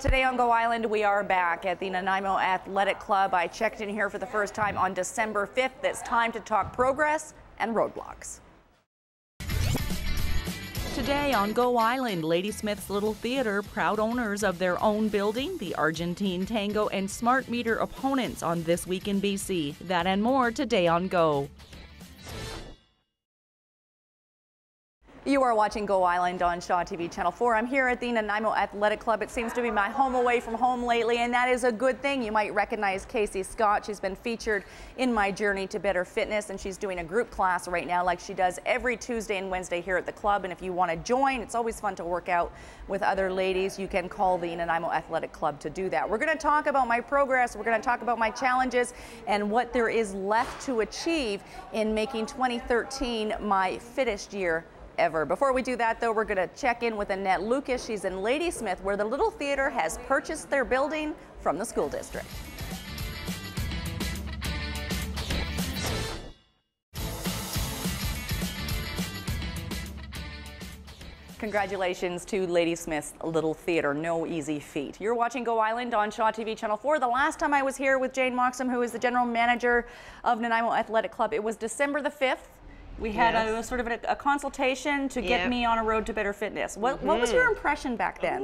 Today on Go Island, we are back at the Nanaimo Athletic Club. I checked in here for the first time on December 5th. It's time to talk progress and roadblocks. Today on Go Island, Ladysmith's Little Theater, proud owners of their own building, the Argentine Tango and Smart Meter opponents on This Week in BC. That and more today on Go. You are watching Go Island on Shaw TV Channel 4. I'm here at the Nanaimo Athletic Club. It seems to be my home away from home lately, and that is a good thing. You might recognize Casey Scott. She's been featured in my journey to better fitness, and she's doing a group class right now like she does every Tuesday and Wednesday here at the club. And if you want to join, it's always fun to work out with other ladies. You can call the Nanaimo Athletic Club to do that. We're going to talk about my progress. We're going to talk about my challenges and what there is left to achieve in making 2013 my fittest year ever. Before we do that, though, we're going to check in with Annette Lucas. She's in Ladysmith, where the Little Theater has purchased their building from the school district. Congratulations to Ladysmith's Little Theater. No easy feat. You're watching Go Island on Shaw TV Channel 4. The last time I was here with Jane Moxham, who is the general manager of Nanaimo Athletic Club, it was December the 5th. We had a sort of a consultation to get me on a road to better fitness. What was your impression back then?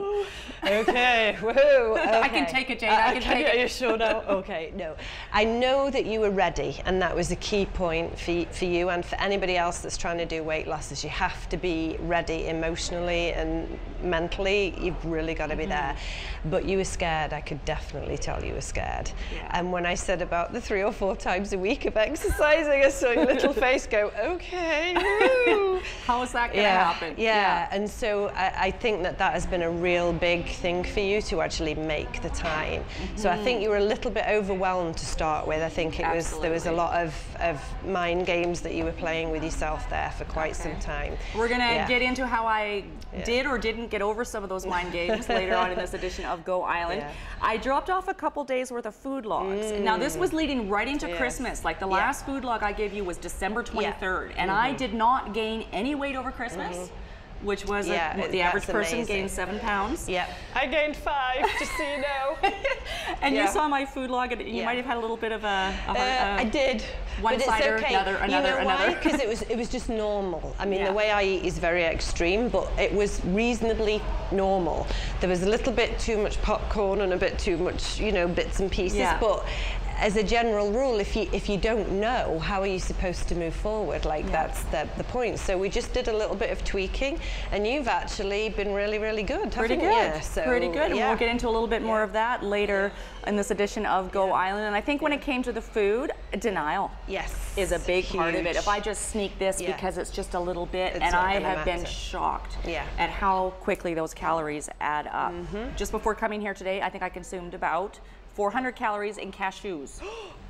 Okay, woo. Okay. I can take it, Jane. I can take it. Are you sure now? Okay, no. I know that you were ready, and that was a key point for you and for anybody else that's trying to do weight loss. Is you have to be ready emotionally and mentally. You've really got to be there. But you were scared. I could definitely tell you were scared. Yeah. And when I said about the 3 or 4 times a week of exercising, I saw your little face go, okay, woo. How is that going to happen? Yeah, and so I think that has been a real big thing for you to actually make the time. So I think you were a little bit overwhelmed to start with. I think there was a lot of mind games that you were playing with yourself there for quite some time. We're going to get into how I did or didn't get over some of those mind games later on in this edition of Go Island. I dropped off a couple days worth of food logs. Now this was leading right into Christmas. Like the last food log I gave you was December 23rd. And I did not gain any weight over Christmas, which was the average person gained 7 pounds. Yeah, I gained 5, just so you know. And you saw my food log, and you might have had a little bit of I did. One cider, another. Why? Because it was just normal. I mean, the way I eat is very extreme, but it was reasonably normal. There was a little bit too much popcorn and a bit too much, bits and pieces, but as a general rule, if you don't know, how are you supposed to move forward? Like that's the point. So we just did a little bit of tweaking, and you've actually been really, really good. Pretty good. So, pretty good. And we'll get into a little bit more of that later in this edition of Go Island. And I think when it came to the food, denial is a big part of it. If I just sneak this because it's just a little bit, and I have been shocked at how quickly those calories add up. Just before coming here today, I think I consumed about 400 calories in cashews.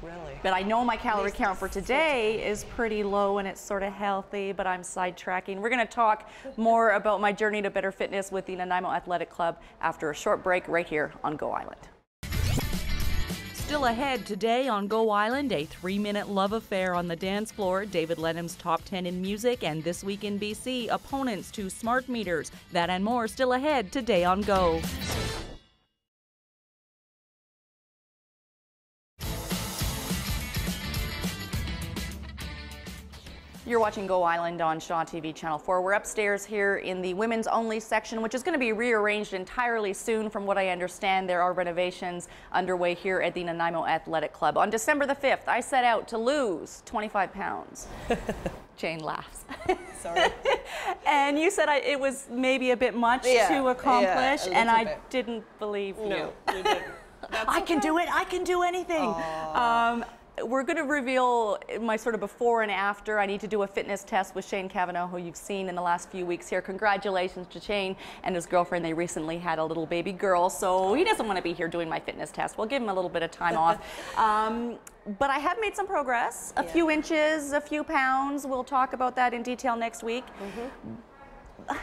Really? But I know my calorie count for today is pretty low and it's sort of healthy, but I'm sidetracking. We're going to talk more about my journey to better fitness with the Nanaimo Athletic Club after a short break right here on Go Island. Still ahead today on Go Island, a 3-minute love affair on the dance floor, David Lenham's top 10 in music, and This Week in BC, opponents to smart meters. That and more still ahead today on Go. You're watching Go Island on Shaw TV Channel 4. We're upstairs here in the women's only section, which is going to be rearranged entirely soon. From what I understand, there are renovations underway here at the Nanaimo Athletic Club. On December the 5th, I set out to lose 25 pounds. Jane laughs. Sorry. And you said it was maybe a bit much to accomplish, and I didn't believe you. No, you didn't. I can do it. I can do anything. We're going to reveal my sort of before and after. I need to do a fitness test with Shane Cavanaugh, who you've seen in the last few weeks here. Congratulations to Shane and his girlfriend. They recently had a little baby girl, so he doesn't want to be here doing my fitness test. We'll give him a little bit of time off. But I have made some progress, a few inches, a few pounds. We'll talk about that in detail next week.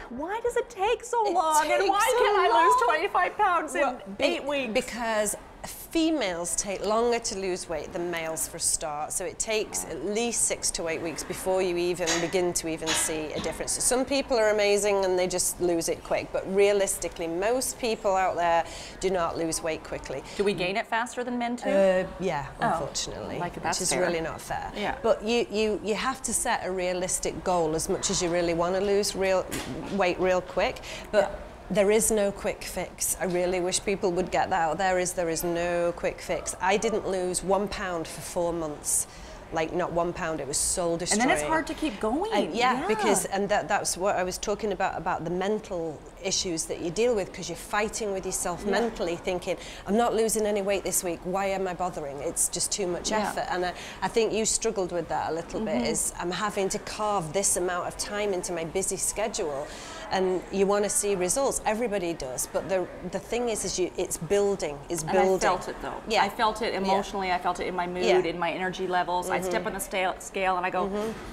Why does it take so long? And why can't I lose 25 pounds in 8 weeks? Because females take longer to lose weight than males for a start, so it takes at least 6 to 8 weeks before you even begin to even see a difference. So some people are amazing and they just lose it quick, but realistically most people out there do not lose weight quickly. Do we gain it faster than men too? Yeah, unfortunately, that's which is fair. really not fair. Yeah. But you have to set a realistic goal as much as you really want to lose weight real quick. But there is no quick fix. I really wish people would get that out. There is no quick fix. I didn't lose 1 pound for 4 months. Like, not 1 pound, it was soul destroying. And then it's hard to keep going. Because that's what I was talking about the mental issues that you deal with, because you're fighting with yourself mentally, thinking, I'm not losing any weight this week, why am I bothering? It's just too much effort. And I think you struggled with that a little bit, is I'm having to carve this amount of time into my busy schedule, and you want to see results. Everybody does, but the thing is it's building, And I felt it though. Yeah. I felt it emotionally, I felt it in my mood, in my energy levels. I step on the scale and I go,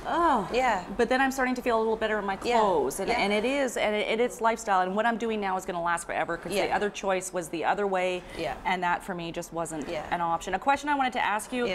oh. Yeah. But then I'm starting to feel a little better in my clothes. And it is lifestyle. And what I'm doing now is going to last forever, because the other choice was the other way. And that for me just wasn't an option. A question I wanted to ask you,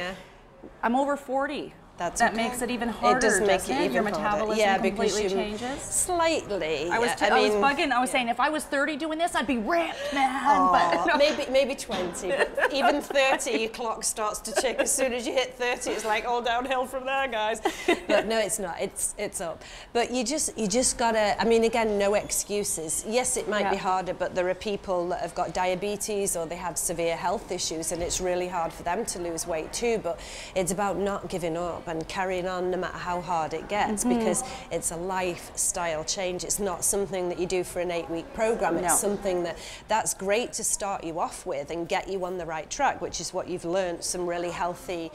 I'm over 40. That makes it even harder. It does make it even Your harder. metabolism completely changes. Slightly. I was bugging. I was saying if I was 30 doing this, I'd be ripped, man. Oh, but maybe 20. But even 30, your clock starts to tick. As soon as you hit 30, it's like all downhill from there, guys. But no, it's not. It's up. But you just gotta. I mean, again, no excuses. Yes, it might be harder, but there are people that have got diabetes or they have severe health issues, and it's really hard for them to lose weight too. But it's about not giving up and carrying on no matter how hard it gets, because it's a lifestyle change. It's not something that you do for an 8-week program. It's something that's great to start you off with and get you on the right track, which is what you've learned, some really healthy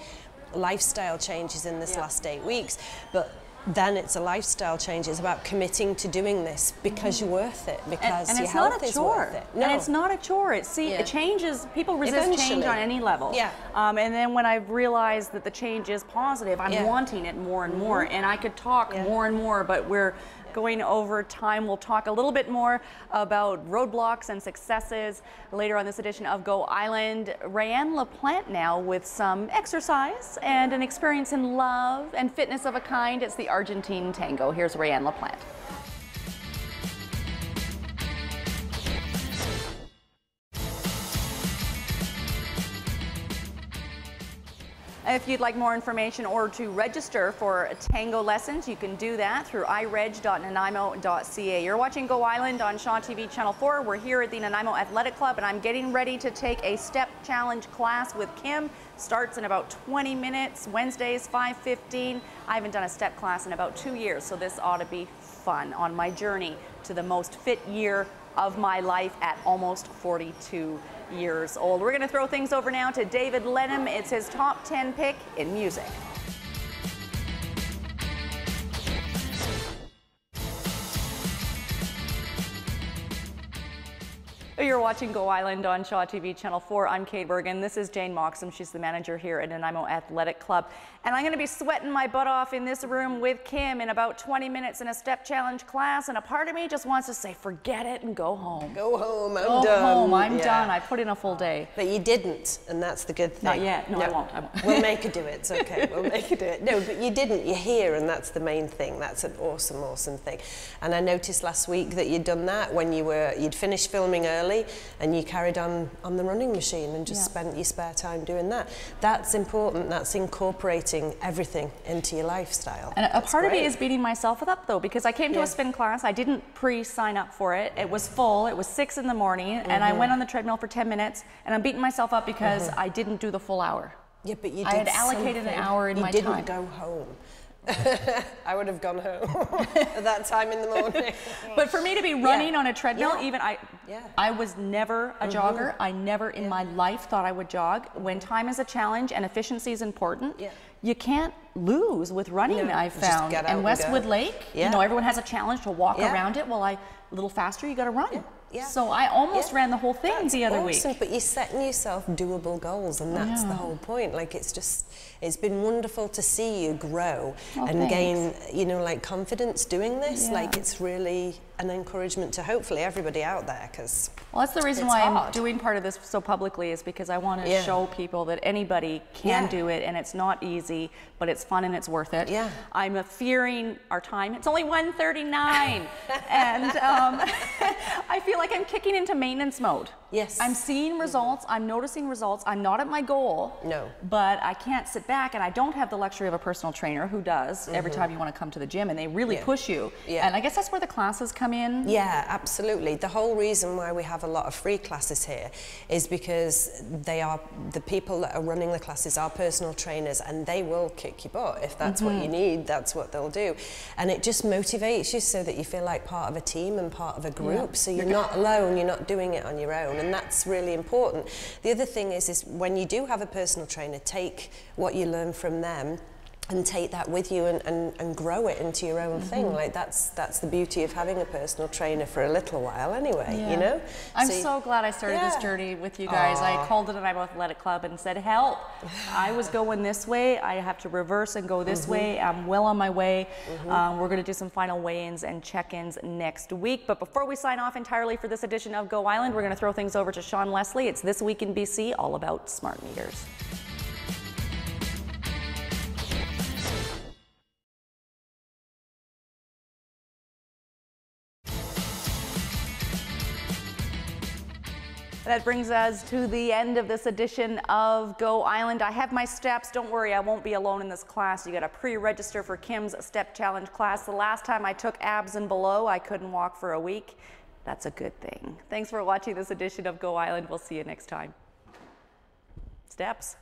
lifestyle changes in this last 8 weeks. But then it's a lifestyle change. It's about committing to doing this because you're worth it, because and your it's not health a is chore. worth it. No. And it's not a chore. It changes. People resist change on any level. Yeah. And then when I realized that the change is positive, I'm wanting it more and more. And I could talk more and more, but we're going over time. We'll talk a little bit more about roadblocks and successes later on this edition of Go Island. Rayanne LaPlante now with some exercise and an experience in love and fitness of a kind. It's the Argentine tango. Here's Rayanne LaPlante. If you'd like more information or to register for tango lessons, you can do that through ireg.nanaimo.ca. You're watching Go Island on Shaw TV Channel 4. We're here at the Nanaimo Athletic Club, and I'm getting ready to take a step challenge class with Kim. Starts in about 20 minutes, Wednesdays 5:15. I haven't done a step class in about 2 years, so this ought to be fun on my journey to the most fit year of my life at almost 42 years old. We're going to throw things over now to David Lenham. It's his top 10 pick in music. You're watching Go Island on Shaw TV Channel 4. I'm Kait Bergen. This is Jane Moxham. She's the manager here at Nanaimo Athletic Club. And I'm going to be sweating my butt off in this room with Kim in about 20 minutes in a step challenge class. And a part of me just wants to say, forget it and go home. Go home. I'm done. Go home. I'm done. I put in a full day. But you didn't, and that's the good thing. Not yet. No, I won't. We'll make her do it. It's okay. We'll make her do it. No, but you didn't. You're here, and that's the main thing. That's an awesome, awesome thing. And I noticed last week that you'd done that when you'd finished filming early, and you carried on the running machine and just spent your spare time doing that. That's important. That's incorporating everything into your lifestyle. And a part of me is beating myself up though, because I came to a spin class. I didn't pre-sign up for it. It was full. It was 6 in the morning, and I went on the treadmill for 10 minutes, and I'm beating myself up because I didn't do the full hour. Yeah, but you did. I had allocated an hour in my time. You didn't go home. I would have gone home at that time in the morning. But for me to be running on a treadmill, even I was never a jogger. I never in my life thought I would jog. When time is a challenge and efficiency is important, you can't lose with running, I've found. And Westwood Lake, you know, everyone has a challenge to walk around it. Well, a little faster, you got to run. Yeah. So I almost ran the whole thing the other week. But you're setting yourself doable goals, and that's the whole point. Like, it's been wonderful to see you grow and gain, you know, like confidence doing this. Like, it's really an encouragement to hopefully everybody out there, because well, that's the reason why I'm doing part of this so publicly, is because I want to show people that anybody can do it, and it's not easy, but it's fun and it's worth it. Yeah. I'm fearing our time. It's only 1:39, and I feel like I'm kicking into maintenance mode. Yes. I'm seeing results. I'm noticing results. I'm not at my goal. No. But I can't sit back, and I don't have the luxury of a personal trainer who does every time you want to come to the gym, and they really push you. Yeah. And I guess that's where the classes come in. Yeah, absolutely. The whole reason why we have a lot of free classes here is because the people that are running the classes are personal trainers, and they will kick your butt. If that's what you need, that's what they'll do. And it just motivates you so that you feel like part of a team and part of a group. So you're not alone, you're not doing it on your own. And that's really important. The other thing is when you do have a personal trainer, take what you learn from them and take that with you and grow it into your own thing. Like, that's the beauty of having a personal trainer for a little while anyway, you know? I'm so glad I started this journey with you guys. I called the Nanaimo Athletic Club and said, help. I was going this way. I have to reverse and go this way. I'm well on my way. We're going to do some final weigh-ins and check-ins next week. But before we sign off entirely for this edition of Go Island, we're going to throw things over to Sean Leslie. It's This Week in BC, all about smart meters. That brings us to the end of this edition of Go Island. I have my steps. Don't worry, I won't be alone in this class. You got to pre-register for Kim's Step Challenge class. The last time I took abs and below, I couldn't walk for a week. That's a good thing. Thanks for watching this edition of Go Island. We'll see you next time. Steps.